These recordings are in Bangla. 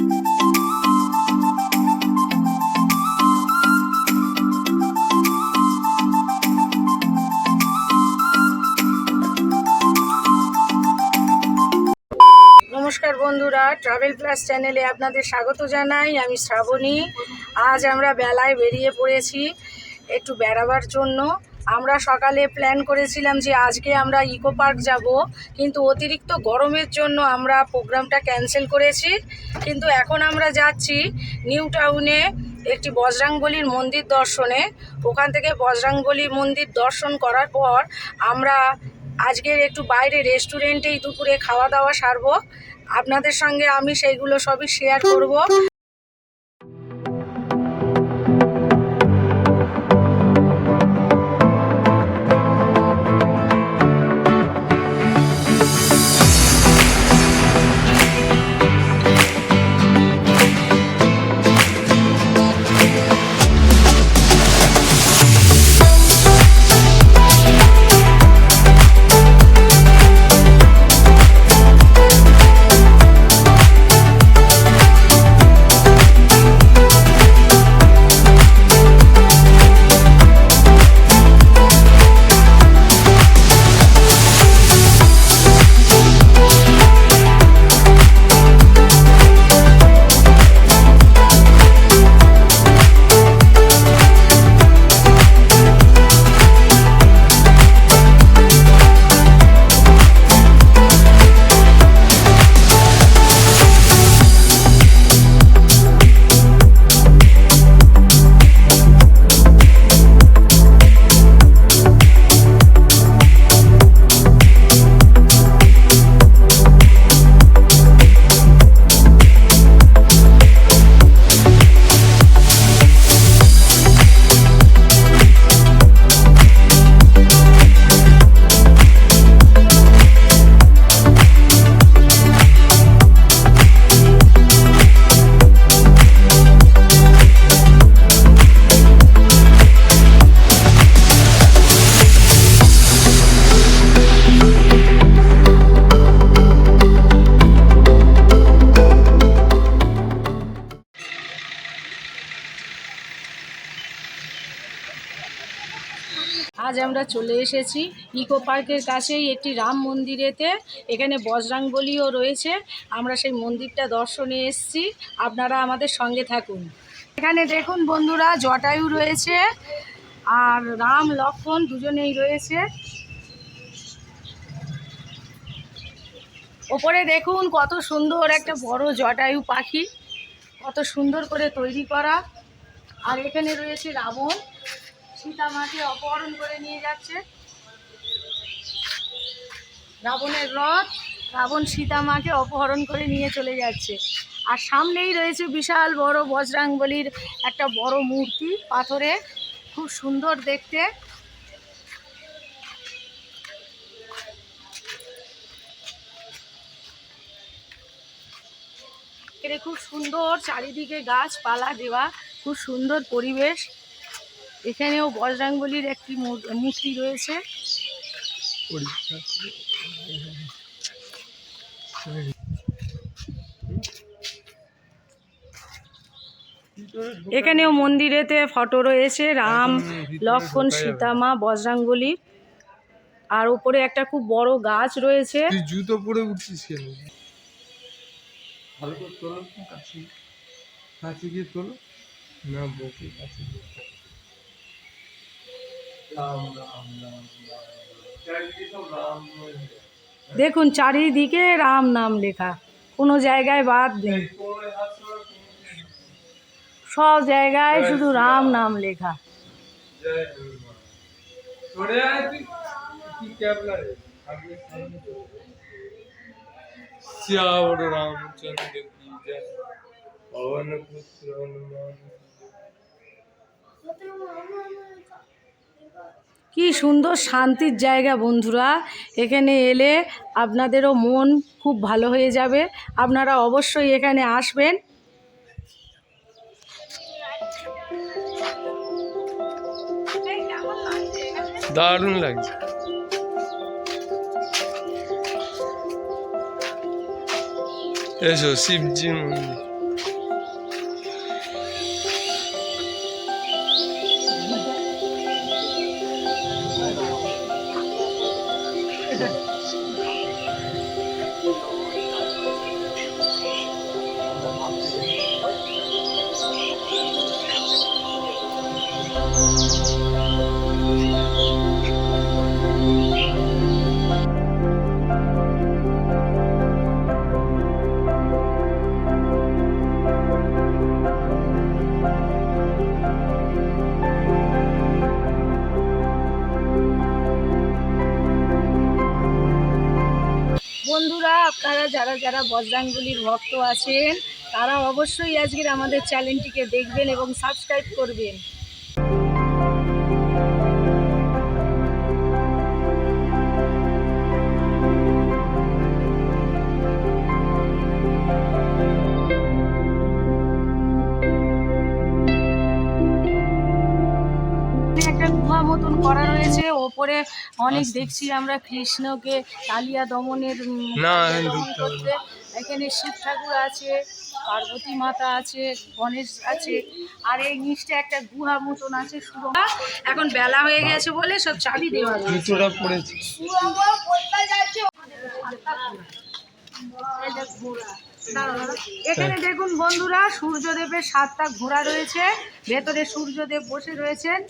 নমস্কার বন্ধুরা, ট্রাভেল প্লাস চ্যানেলে আপনাদের স্বাগত জানাই। আমি শ্রাবণী। আজ আমরা বেলায় বেরিয়ে পড়েছি একটু বেড়াবার জন্য। আমরা সকালে প্ল্যান করেছিলাম যে আজকে আমরা ইকো পার্ক যাব, কিন্তু অতিরিক্ত গরমের জন্য আমরা প্রোগ্রামটা ক্যান্সেল করেছি। কিন্তু এখন আমরা যাচ্ছি নিউ টাউনে একটি বজরাংবলীর মন্দির দর্শনে। ওখান থেকে বজরাংবলী মন্দির দর্শন করার পর আমরা আজকের একটু বাইরে রেস্টুরেন্টেই দুপুরে খাওয়া দাওয়া সারবো। আপনাদের সঙ্গে আমি সেইগুলো সবই শেয়ার করব। আজ আমরা চলে এসেছি ইকো পার্কের কাছেই একটি রাম মন্দিরেতে। এখানে বজরাংবলীও রয়েছে। আমরা সেই মন্দিরটা দর্শনে এসেছি। আপনারা আমাদের সঙ্গে থাকুন। এখানে দেখুন বন্ধুরা, জটায়ু রয়েছে আর রাম লক্ষ্মণ দুজনেই রয়েছে। ওপরে দেখুন কত সুন্দর একটা বড় জটায়ু পাখি, কত সুন্দর করে তৈরি করা। আর এখানে রয়েছে রাবণ, সীতা মাকে অপহরণ করে নিয়ে যাচ্ছে। রাবণের রথ, রাবণ সীতা মাকে অপহরণ করে নিয়ে চলে যাচ্ছে। আর সামনেই রয়েছে বিশাল বড় বজরাংবলীর একটা বড় মূর্তি, পাথরে, খুব সুন্দর দেখতে। এখানে খুব সুন্দর চারিদিকে গাছপালা দেওয়া, খুব সুন্দর পরিবেশ। এখানেও বজরাংবলীর একটি মূর্তি রয়েছে। এখানেও মন্দিরেতে ফটো রয়েছে রাম লক্ষ্মণ সীতা মা বজরাংবলী। আর উপরে একটা খুব বড় গাছ রয়েছে। জুতো পরে উঠছিস কেন? ভালো করে তোলো, কাছে কাছে গিয়ে তোলো না, বকে কাছে গিয়ে। দেখুন চারিদিকে রাম নাম লেখা, কোনো জায়গায় বাদ নেই, সব জায়গায় শুধু রাম নাম লেখা। রামচন্দ্র কি জয়, পবন পুত্র হনুমান। কি সুন্দর শান্তির জায়গা বন্ধুরা। এখানে এলে আপনাদেরও মন খুব ভালো হয়ে যাবে। আপনারা অবশ্যই এখানে আসবেন। দারুণ লাগছে। এসো শিবজি মন্দির। বন্ধুরা, আপনারা যারা যারা বজরংবলীর ভক্ত আছেন তারা অবশ্যই আজকের আমাদের চ্যানেলটিকে দেখবেন এবং সাবস্ক্রাইব করবেন। একটা গুহা মতন করা রয়েছে, ওপরে অনেক দেখছি আমরা কৃষ্ণকে কালিয়া দমনের না, দমন করতে। এখানে শিব ঠাকুর আছে, পার্বতী মাতা আছে, গণেশ আছে, আর এই নিচটা একটা গুহা মতন আছে সুরঙ্গ। এখন বেলা হয়ে গেছে বলে সব চাবি দেওয়া রয়েছে। জুতোটা পড়েছি। এখানে দেখুন বন্ধুরা, সূর্যদেবের 7টা ঘোড়া রয়েছে, ভেতরে সূর্যদেব বসে রয়েছেন।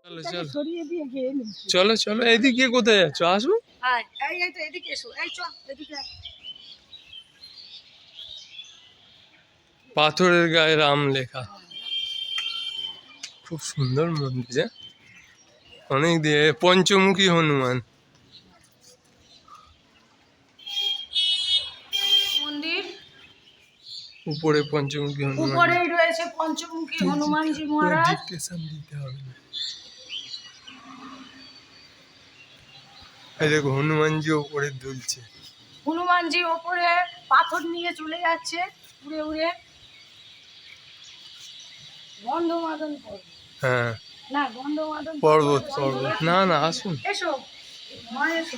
চলো চলো সরিয়ে দিয়ে গিয়ে চলো চলো, এদিকে কোথায় যাচ্ছ? আসো। এই তো এদিকে এসো, এই চল এদিকে। পাথরের গায়ে রাম লেখা, খুব সুন্দর মন্দির। অনেক দিয়ে পঞ্চমুখী হনুমান মন্দির, উপরে, পঞ্চমুখী হনুমান। উপরেই রয়েছে পঞ্চমুখী হনুমানজি মহারাজ। ডিকটেশন দিতে হবে না। এই দেখো হনুমানজি উপরে দুলছে। হনুমানজি ওপরে পাথর নিয়ে চলে যাচ্ছে উড়ে উড়ে। গন্ধমাদন পর্বত, হ্যাঁ না গন্ধমাদন পর্বত, পর্বত। না না, আসুন। এসো মা, এসো।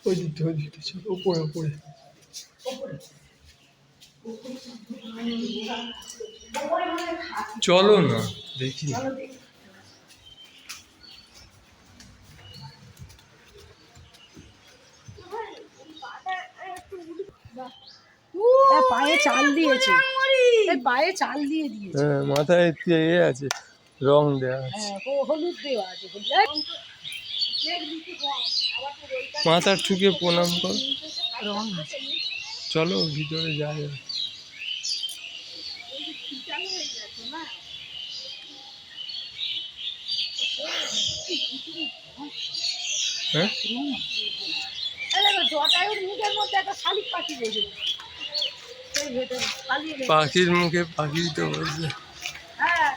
ওই দিকটা, ওই দিকটা, চলো উপরে উপরে। চলো না, দেখি। পায়ে চাল দিয়েছে, পায়ে চাল দিয়ে দিয়েছে। হ্যাঁ, মাথায় ইয়ে আছে, রং দেওয়া আছে। হ্যাঁ, হলুদ দেওয়া আছে। মাথা ঠুকে প্রণাম কর। রং আছে। চলো ভিতরে যাই। হ্যাঁ, জটায়ুর মুখের মধ্যে একটা শালিক পাখি রয়েছে, সেই ভেতরে পালিয়ে গেছে। পাখির মুখে পাখি তো বলছে। হ্যাঁ।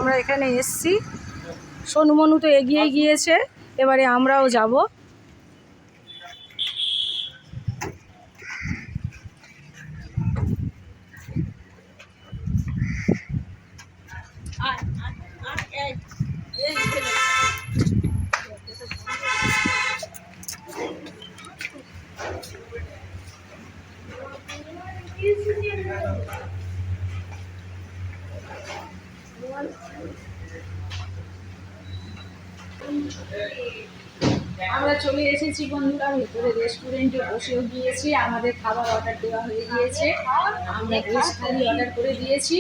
আমরা এখানে এসছি, সোনু মনু তো এগিয়ে গিয়েছে, এবারে আমরাও যাব। আমরা চলে এসেছি বন্ধুরা ভেতরে, রেস্টুরেন্টে বসেও গিয়েছি, আমাদের খাবার অর্ডার দেওয়া হয়ে গিয়েছে, আমরা ভেজ থালি অর্ডার করে দিয়েছি,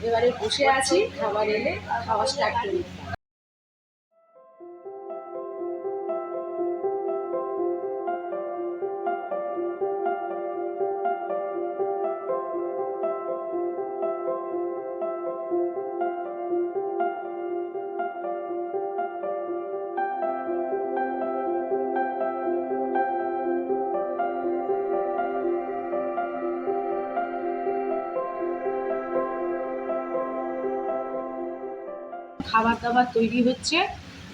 এবারে বসে আছি, খাবার এলে খাওয়া স্টার্ট করি। খাবার দাবার তৈরি হচ্ছে,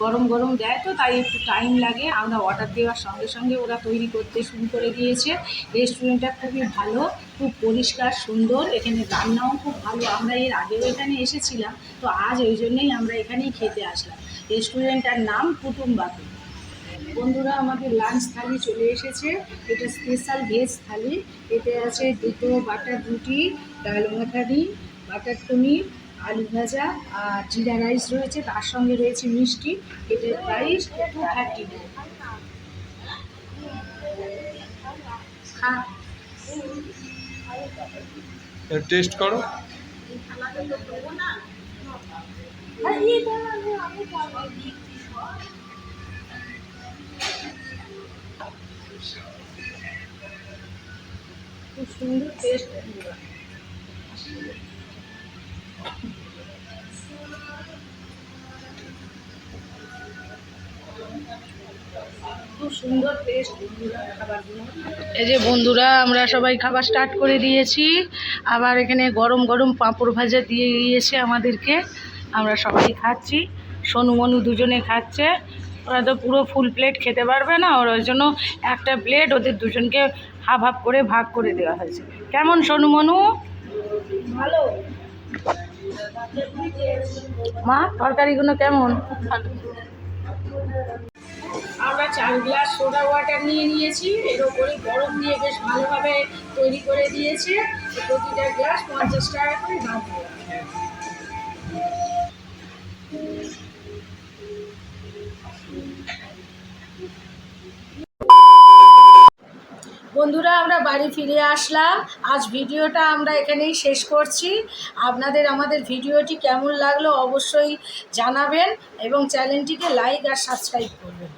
গরম গরম দেয় তো তাই একটু টাইম লাগে, আমরা অর্ডার দেওয়ার সঙ্গে সঙ্গে ওরা তৈরি করতে শুরু করে দিয়েছে। রেস্টুরেন্টটা খুবই ভালো, খুব পরিষ্কার সুন্দর, এখানে রান্নাও খুব ভালো। আমরা এর আগেও এখানে এসেছিলাম, তো আজ ওই জন্যেই আমরা এখানেই খেতে আসলাম। রেস্টুরেন্টটার নাম কুটুম্বাকে। বন্ধুরা আমাদের লাঞ্চ থালি চলে এসেছে, এটা স্পেশাল ভেজ থালি, এতে আছে দুটো বাটার রুটি, ডাল মাখানি, বাটার পনির, আলু ভাজা আর জিরা রাইস রয়েছে, তার সঙ্গে রয়েছে মিষ্টি। এটার প্রাইস 230। হ্যাঁ, টেস্ট করো। খুব সুন্দর টেস্ট। খুব সুন্দর টেস্ট খাবারগুলো। এই যে বন্ধুরা আমরা সবাই খাবার স্টার্ট করে দিয়েছি, আবার এখানে গরম গরম পাঁপড় ভাজা দিয়ে দিয়েছে আমাদেরকে, আমরা সবাই খাচ্ছি, সোনু মনু দুজনে খাচ্ছে, ওরা তো পুরো ফুল প্লেট খেতে পারবে না, ওর জন্য একটা প্লেট ওদের দুজনকে হাফ হাফ করে ভাগ করে দেওয়া হয়েছে। কেমন সোনু মনু? ভালো মা, তরকারিগুলো কেমন? আমরা 4 গ্লাস সোডা ওয়াটার নিয়ে নিয়েছি, এর ওপরে বরফ দিয়ে বেশ ভালোভাবে তৈরি করে দিয়েছে, প্রতিটা গ্লাস 50 টাকা করে দাম। বন্ধুরা আমরা বাড়ি ফিরে আসলাম, আজ ভিডিওটা আমরা এখানেই শেষ করছি। আপনাদের আমাদের ভিডিওটি কেমন লাগলো অবশ্যই জানাবেন এবং চ্যানেলটিকে লাইক আর সাবস্ক্রাইব করবেন।